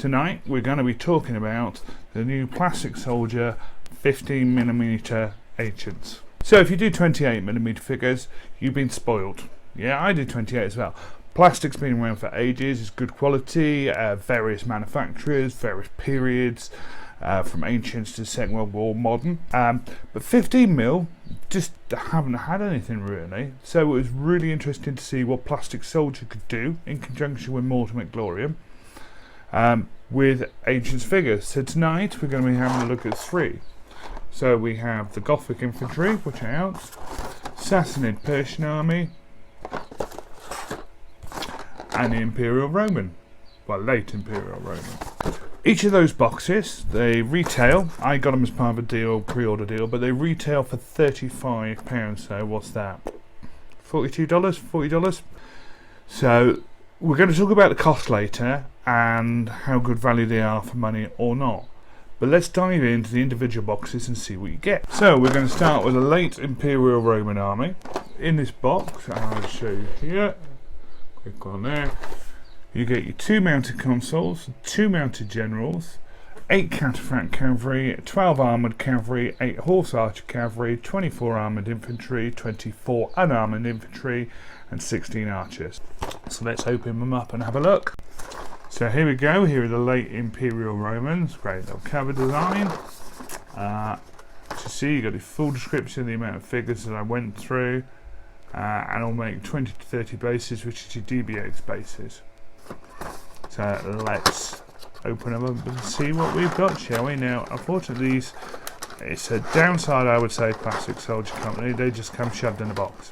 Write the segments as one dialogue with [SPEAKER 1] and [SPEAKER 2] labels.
[SPEAKER 1] Tonight we're going to be talking about the new Plastic Soldier 15mm Ancients. So if you do 28mm figures, you've been spoiled. Yeah, I do 28 as well. Plastic's been around for ages, it's good quality, various manufacturers, various periods, from Ancients to Second World War, modern. But 15mm just haven't had anything really. So it was really interesting to see what Plastic Soldier could do in conjunction with Mortum Et Glorium with Ancients figures. So tonight we're going to be having a look at three. So we have the Gothic infantry, watch out, Sassanid Persian army, and the Imperial Roman, well, Late Imperial Roman. Each of those boxes, they retail, I got them as part of a deal, pre-order deal, but they retail for £35, so what's that? $42, $40? So we're going to talk about the cost later and how good value they are for money or not. But let's dive into the individual boxes and see what you get. So we're going to start with a Late Imperial Roman army. In this box, I'll show you here, click on there. You get your 2 mounted consuls, 2 mounted generals, 8 cataphract cavalry, 12 armoured cavalry, 8 horse archer cavalry, 24 armoured infantry, 24 unarmoured infantry, and 16 archers. So let's open them up and have a look. So here we go, here are the Late Imperial Romans, great little cover design. To see, you got the full description of the amount of figures that I went through, and I'll make 20 to 30 bases, which is your DBX bases. So let's open them up and see what we've got, shall we? Now, unfortunately, it's a downside, I would say, Plastic Soldier Company. They just come shoved in a box.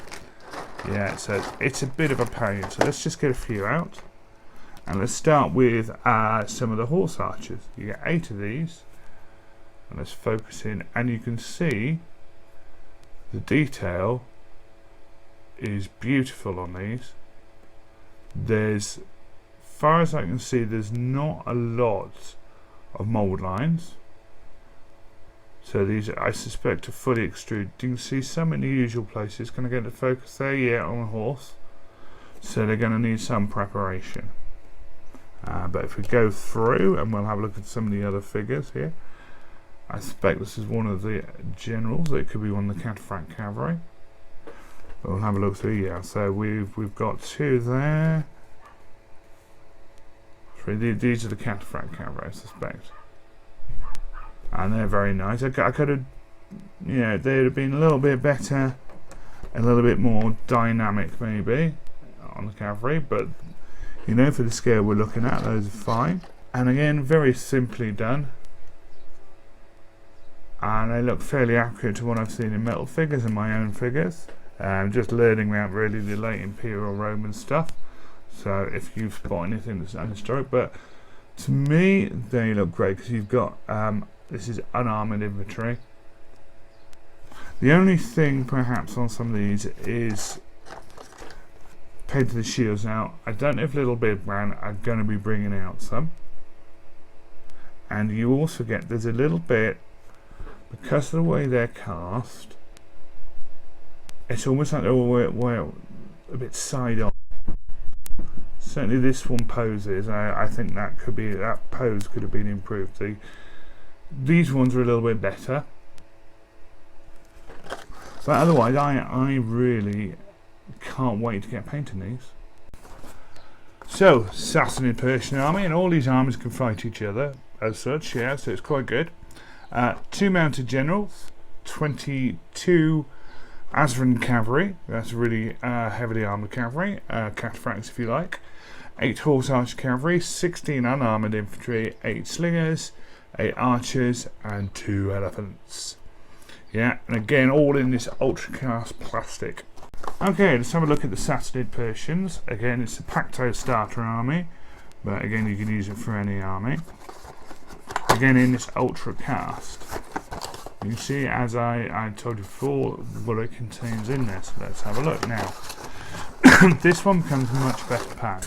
[SPEAKER 1] Yeah, so it's a bit of a pain. So let's just get a few out. And let's start with some of the horse archers. You get 8 of these. And let's focus in. And you can see the detail is beautiful on these. There's, as far as I can see, there's not a lot of mould lines. So these, I suspect, are fully extruded. You can see some in the usual places. Can I get the focus there? Yeah, on a horse. So they're going to need some preparation. But if we go through, and we'll have a look at some of the other figures here. I suspect this is one of the generals. It could be one of the cataphract cavalry. But we'll have a look through. Yeah, so we've got 2 there. 3. These are the cataphract cavalry, I suspect. And they're very nice. I could have, yeah, they'd have been a little bit better, a little bit more dynamic maybe on the cavalry, but you know, for the scale we're looking at, those are fine. And again, very simply done. And they look fairly accurate to what I've seen in metal figures and my own figures. Just learning about really the Late Imperial Roman stuff. So if you've spot anything that's unhistoric, but to me they look great because you've got this is unarmoured infantry. The only thing perhaps on some of these is painted the shields out. I don't know if Little Big Man are going to be bringing out some. And you also get, there's a little bit, because of the way they're cast, it's almost like they're all a bit side on. Certainly this one poses, I think that could be, that pose could have been improved. These ones are a little bit better. But otherwise I really can't wait to get painting these. So, Sassanid Persian army, and all these armies can fight each other as such, yeah, so it's quite good. 2 mounted generals, 22 Azran cavalry, that's really heavily armoured cavalry, cataphracts if you like. 8 horse archer cavalry, 16 unarmoured infantry, 8 slingers, 8 archers, and 2 elephants. Yeah, and again, all in this Ultracast plastic. Okay, let's have a look at the Sassanid Persians. Again, it's a Pacto starter army, but again, you can use it for any army. Again, in this Ultracast. You can see, as I told you before, what it contains in this. Let's have a look now. This one becomes a much better pack.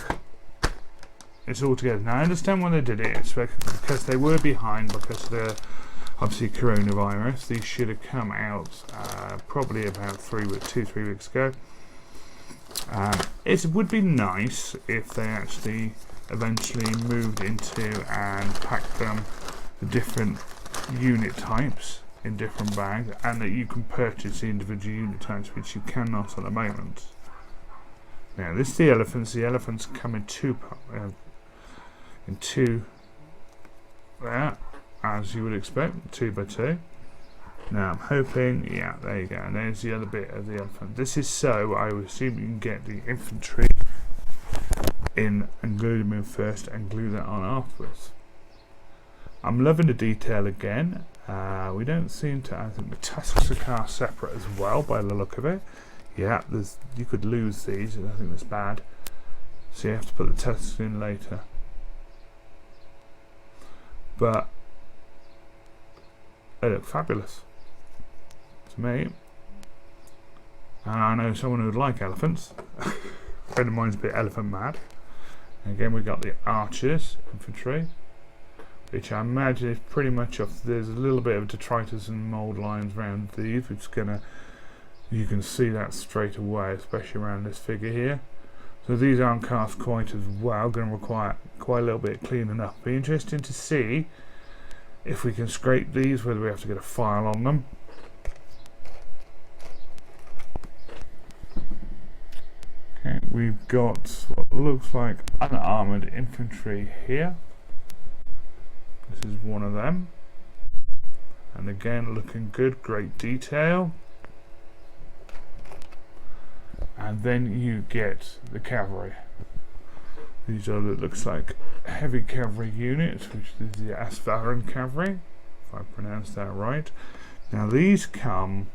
[SPEAKER 1] It's all together. Now, I understand why they did it. It's because they were behind because of the, obviously, coronavirus. These should have come out probably about 2-3 weeks ago. It would be nice if they actually eventually moved into and packed them the different unit types in different bags, and that you can purchase the individual unit types, which you cannot at the moment. Now this is the elephants. The elephants come in two there, as you would expect, 2 by 2. Now I'm hoping, yeah, there you go, and there's the other bit of the elephant. This is so I would assume you can get the infantry in and glue them in first and glue that on afterwards. I'm loving the detail again. We don't seem to, I think the tusks are cast separate as well by the look of it. Yeah, you could lose these, I think that's bad. So you have to put the tusks in later. But they look fabulous to me. And I know someone who would like elephants. A friend of mine's a bit elephant mad. And again, we've got the archers, infantry, which I imagine is pretty much off. There's a little bit of detritus and mould lines around these, which is gonna, you can see that straight away, especially around this figure here. So these aren't cast quite as well, going to require quite a little bit of cleaning up. Be interesting to see if we can scrape these, whether we have to get a file on them. Okay, we've got what looks like unarmoured infantry here. This is one of them. And again, looking good, great detail. And then you get the cavalry. These are, it looks like, heavy cavalry units, which is the Asvaran cavalry, if I pronounced that right. Now these come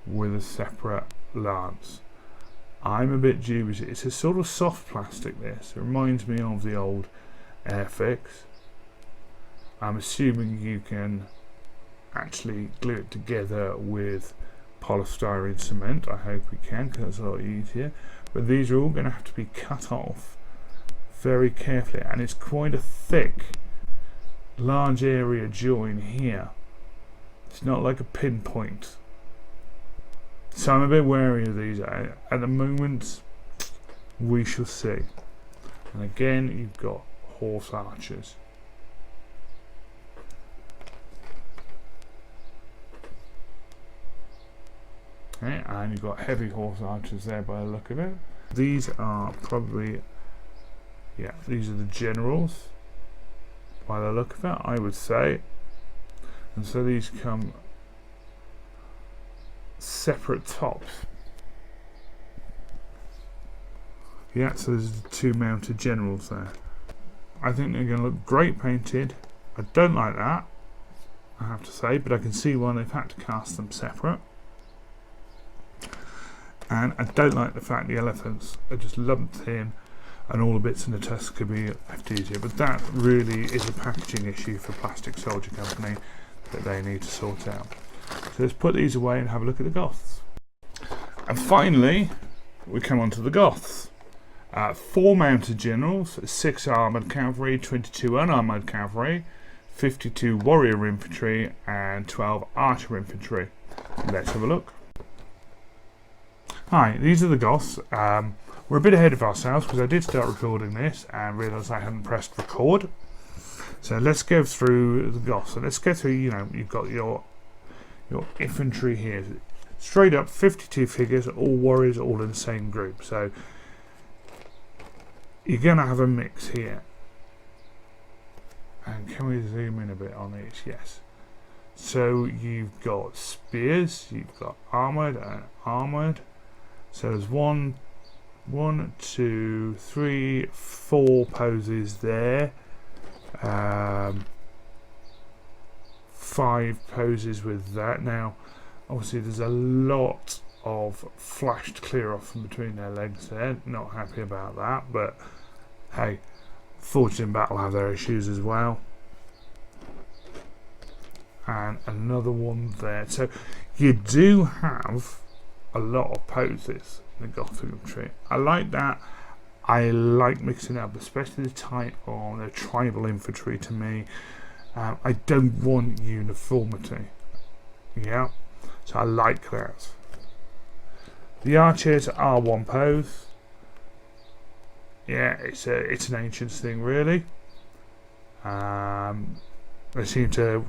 [SPEAKER 1] with a separate lance. I'm a bit dubious. It's a sort of soft plastic, this. It reminds me of the old Airfix. I'm assuming you can actually glue it together with polystyrene cement. I hope we can, because it's a lot easier. But these are all going to have to be cut off very carefully, and it's quite a thick, large area join here. It's not like a pinpoint. So I'm a bit wary of these. At the moment, we shall see. And again, you've got horse archers. Okay, and you've got heavy horse archers there by the look of it. These are probably, yeah, these are the generals by the look of it, I would say. And so these come separate tops. Yeah, so there's the 2 mounted generals there. I think they're going to look great painted. I don't like that, I have to say, but I can see why they've had to cast them separate. And I don't like the fact the elephants are just lumped in and all the bits in the tusk could be left easier. But that really is a packaging issue for Plastic Soldier Company that they need to sort out. So let's put these away and have a look at the Goths. And finally, we come on to the Goths. 4 mounted generals, 6 armoured cavalry, 22 unarmoured cavalry, 52 warrior infantry, and 12 archer infantry. Let's have a look. Hi, these are the Goths. We're a bit ahead of ourselves because I did start recording this and realised I hadn't pressed record. So let's go through the Goths. So let's go through, you know, you've got your infantry here. Straight up 52 figures, all warriors, all in the same group. So you're going to have a mix here. And can we zoom in a bit on these? Yes. So you've got spears, you've got armoured and armoured. So there's 1, 2, 3, 4 poses there. 5 poses with that. Now, obviously, there's a lot of flashed clear off from between their legs there. Not happy about that, but hey, fortune in battle have their issues as well. And another one there. So you do have a lot of poses in the Goth infantry. I like that. I like mixing up, especially the type on the tribal infantry to me. I don't want uniformity. Yeah, so I like that. The archers are 1 pose. yeah, it's an ancient thing really. They seem to,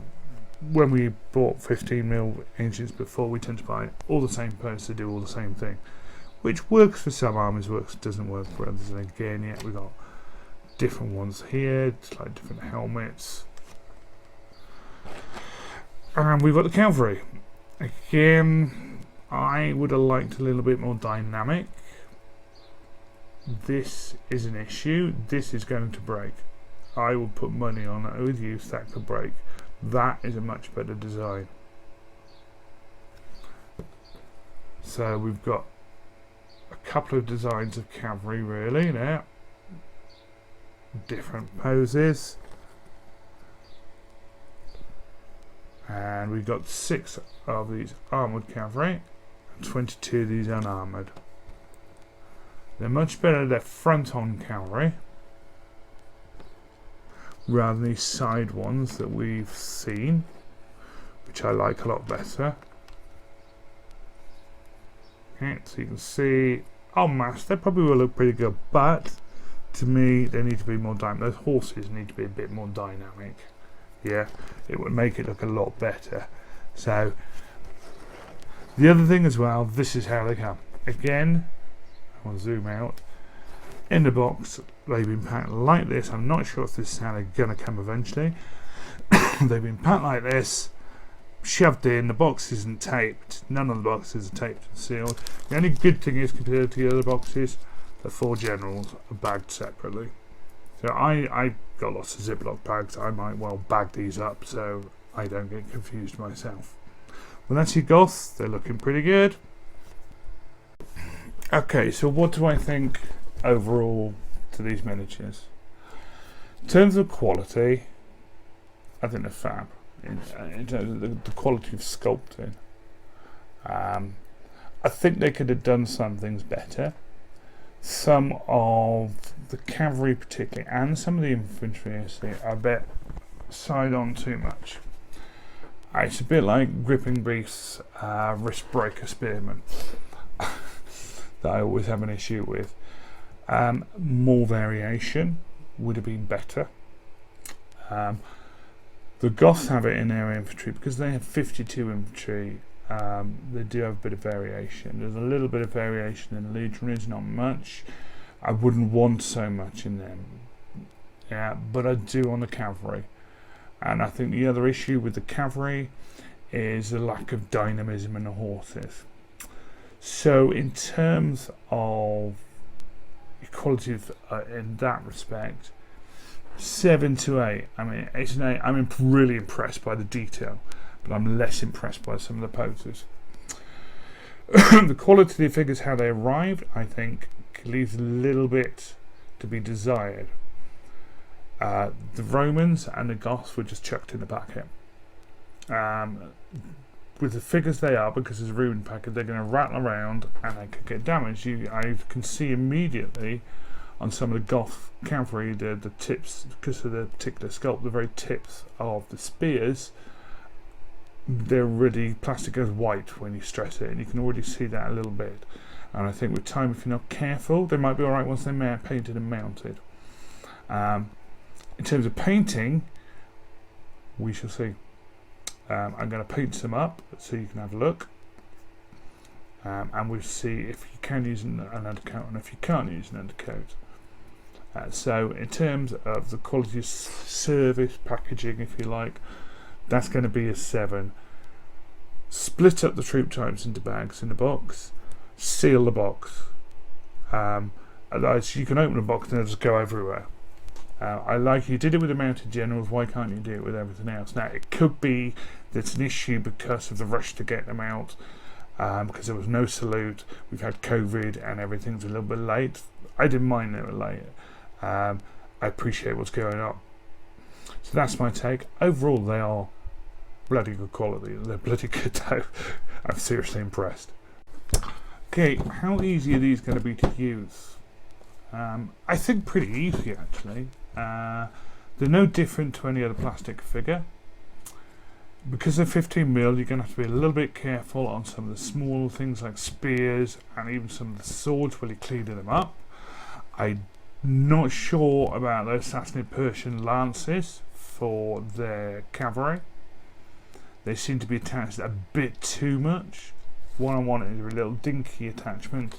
[SPEAKER 1] when we bought 15mm ancients before, we tend to buy all the same parts to do all the same thing, which works for some armies, doesn't work for others. And again, yeah, we've got different ones here, like different helmets. And we've got the cavalry. Again, I would have liked a little bit more dynamic. This is an issue. This is going to break. I will put money on it with you, that could break. That is a much better design. So we've got a couple of designs of cavalry really there. Different poses. And we've got 6 of these armoured cavalry and 22 of these unarmoured. They're much better, they're front-on cavalry rather than these side ones that we've seen, which I like a lot better. Okay, so you can see, en masse, they probably will look pretty good, but to me, they need to be more dynamic. Those horses need to be a bit more dynamic. Yeah, it would make it look a lot better. So, the other thing as well, this is how they come. Again, I'll zoom out. In the box, they've been packed like this. I'm not sure if this is how they're going to come eventually. They've been packed like this, shoved in. The box isn't taped. None of the boxes are taped and sealed. The only good thing is, compared to the other boxes, the 4 generals are bagged separately. So I got lots of Ziploc bags. I might well bag these up so I don't get confused myself. Well, that's your Goths. They're looking pretty good. Okay, so what do I think overall to these miniatures? In terms of quality, I think they're fab. In terms of the quality of sculpting, I think they could have done some things better. Some of the cavalry particularly, and some of the infantry, I bet, side on too much. It's a bit like Gripping Beast's wrist breaker spearman that I always have an issue with. More variation would have been better. The Goths have it in their infantry because they have 52 infantry. They do have a bit of variation. There's a little bit of variation in the legionaries, not much. I wouldn't want so much in them. Yeah, but I do on the cavalry. And I think the other issue with the cavalry is the lack of dynamism in the horses. So in terms of equality in that respect, 7 to 8. I mean, it's an 8. I'm really impressed by the detail, but I'm less impressed by some of the poses. The quality of the figures, how they arrived, I think leaves a little bit to be desired. The Romans and the Goths were just chucked in the packet. With the figures they are, because it's a ruined packet, they're going to rattle around and they could get damaged. I can see immediately on some of the Goth cavalry, the tips, because of the particular sculpt, the very tips of the spears, they're already, plastic goes white when you stress it, and you can already see that a little bit. And I think with time, if you're not careful, they might be alright once they're painted and mounted. In terms of painting, we shall see. I'm going to paint some up so you can have a look. And we'll see if you can use an undercoat and if you can't use an undercoat. So in terms of the quality of service packaging, if you like, that's going to be a 7. Split up the troop types into bags in the box. Seal the box. Otherwise you can open the box and it'll just go everywhere. I like you did it with the mounted generals. Why can't you do it with everything else? Now it could be that's an issue because of the rush to get them out, because there was no salute. We've had COVID and everything's a little bit late. I didn't mind they were late. I appreciate what's going on. So that's my take. Overall, they are bloody good quality. They're bloody good though. I'm seriously impressed. Okay, how easy are these going to be to use? I think pretty easy actually. They're no different to any other plastic figure. Because they're 15mm, you're going to have to be a little bit careful on some of the small things like spears and even some of the swords while you're cleaning them up. I Not sure about those Sassanid Persian lances for their cavalry. They seem to be attached a bit too much. What I want is a little dinky attachment,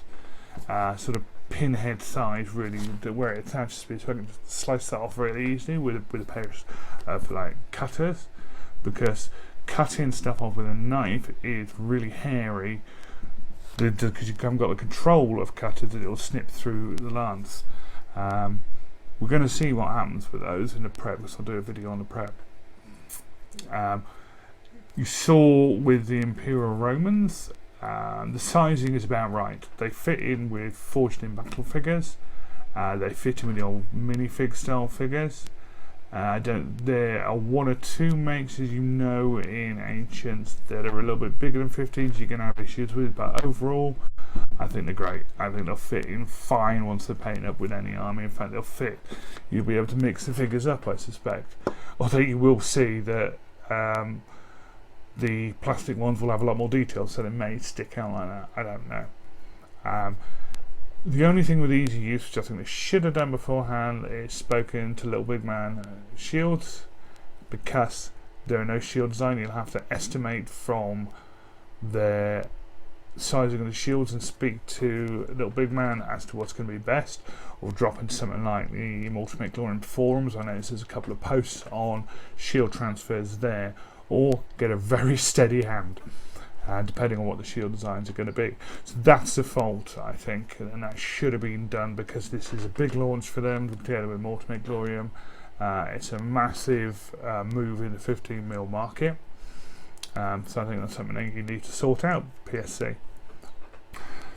[SPEAKER 1] sort of pinhead size, really, where it attaches to, so I can just slice that off really easily with a pair of like cutters, because cutting stuff off with a knife is really hairy, because you haven't got the control of cutters, that it'll snip through the lance. We're going to see what happens with those in the prep, because I'll do a video on the prep. You saw with the Imperial Romans, the sizing is about right. They fit in with forged in battle figures. They fit in with the old minifig style figures. There are one or two makes, as you know, in Ancients that are a little bit bigger than 15s you can have issues with, but overall I think they're great. I think they'll fit in fine once they're painted up with any army. In fact, they'll fit. You'll be able to mix the figures up, I suspect. Although you will see that the plastic ones will have a lot more detail, so they may stick out like that. I don't know. The only thing with easy use, which I think they should have done beforehand, is spoken to Little Big Man shields. Because there are no shield design, you'll have to estimate from their sizing of the shields and speak to Little Big Man as to what's going to be best, or drop into something like the Mortum Et Glorium forums. I noticed there's a couple of posts on shield transfers there, or get a very steady hand, depending on what the shield designs are going to be. So that's the fault, I think, and that should have been done, because this is a big launch for them together with Mortum Et Glorium. It's a massive move in the 15mm market, so I think that's something that you need to sort out, PSC.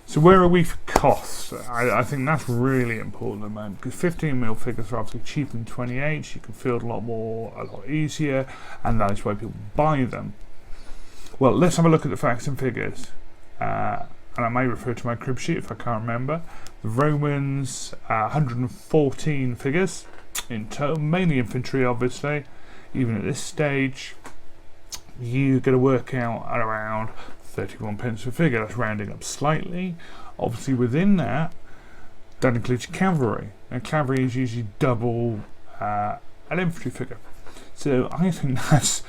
[SPEAKER 1] So where are we for costs? I think that's really important at the moment, because 15mm figures are obviously cheaper than 28s. You can field a lot more, a lot easier, and that is why people buy them. Well, let's have a look at the facts and figures, and I may refer to my crib sheet if I can't remember. The Romans, 114 figures in total, mainly infantry obviously. Even at this stage, you're going to work out at around 31 pence per figure. That's rounding up slightly. Obviously within that includes cavalry, and cavalry is usually double an infantry figure. So I think that's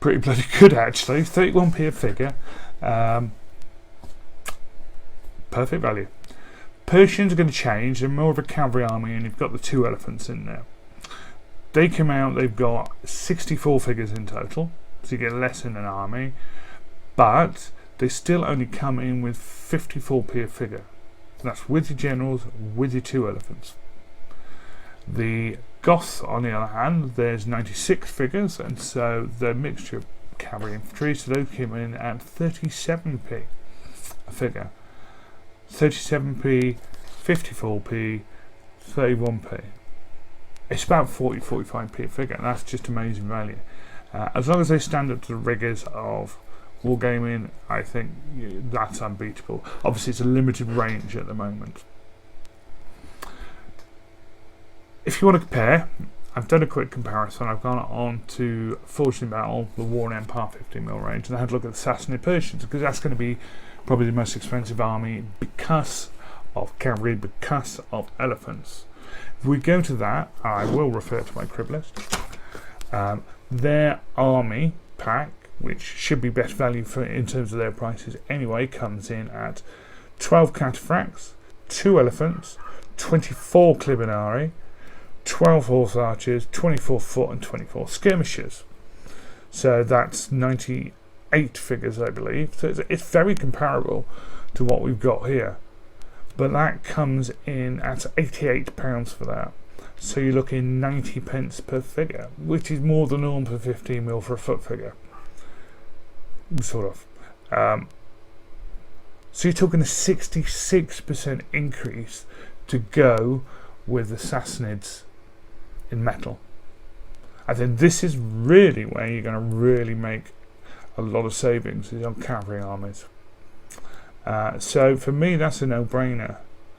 [SPEAKER 1] pretty bloody good actually. 31p a figure, perfect value. Persians are going to change. They're more of a cavalry army, and you've got the 2 elephants in there. They come out, they've got 64 figures in total, so you get less in an army, but they still only come in with 54p a figure. That's with your generals, with your 2 elephants. The Goths, on the other hand, there's 96 figures, and so they're a mixture of cavalry and infantry, so those came in at 37p a figure. 37p, 54p, 31p. It's about 40-45p a figure, and that's just amazing value. As long as they stand up to the rigours of wargaming, I think that's unbeatable. Obviously, it's a limited range at the moment. If you want to compare, I've done a quick comparison. I've gone on to Forged in Battle, the War and Empire 15mm range, and I had to look at the Sassanid Persians, because that's going to be probably the most expensive army because of cavalry, because of elephants. If we go to that, I will refer to my crib list. Their army pack, which should be best value for in terms of their prices anyway, comes in at 12 cataphracts, 2 elephants, 24 clibinari, 12 horse archers, 24 foot and 24 skirmishers. So that's 98 figures, I believe. So it's very comparable to what we've got here. But that comes in at £88 for that. So you're looking 90 pence per figure, which is more than norm for 15mm for a foot figure. Sort of. So you're talking a 66% increase to go with the Sassanids in metal. I think this is really where you're going to really make a lot of savings, is on cavalry armies. So for me, that's a no-brainer.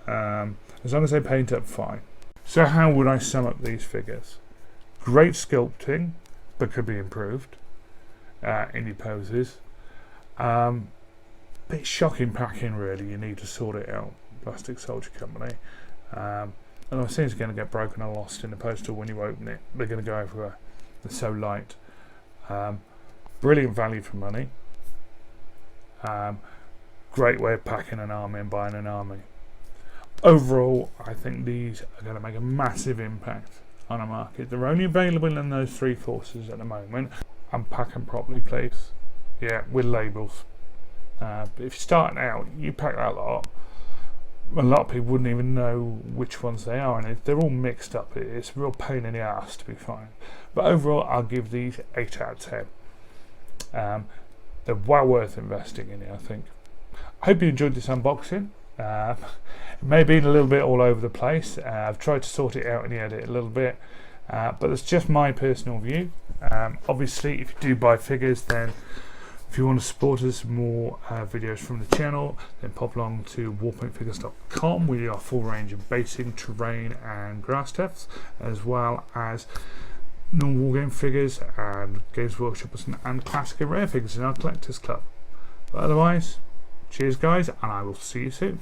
[SPEAKER 1] As long as they paint up fine. So how would I sum up these figures? Great sculpting, but could be improved in your poses. Bit shocking packing, really. You need to sort it out. Plastic Soldier Company. those things are going to get broken and lost in the postal when you open it. They're going to go everywhere. They're so light. Brilliant value for money. Great way of packing an army and buying an army. Overall, I think these are going to make a massive impact on a market. They're only available in those 3 forces at the moment. And pack them properly, please. Yeah, with labels. But if you're starting out, you pack that lot. A lot of people wouldn't even know which ones they are, and they're all mixed up. It's a real pain in the ass to be fine. But overall, I'll give these 8 out of 10. They're well worth investing in, I think. I hope you enjoyed this unboxing. It may have been a little bit all over the place. I've tried to sort it out in the edit a little bit, but it's just my personal view. Obviously, if you do buy figures, then if you want to support us more videos from the channel, then pop along to warpaintfigures.com, where you got a full range of basing, terrain and grass tefts, as well as normal wargame figures and Games Workshop and classic and rare figures in our collectors club. But otherwise, cheers guys, and I will see you soon.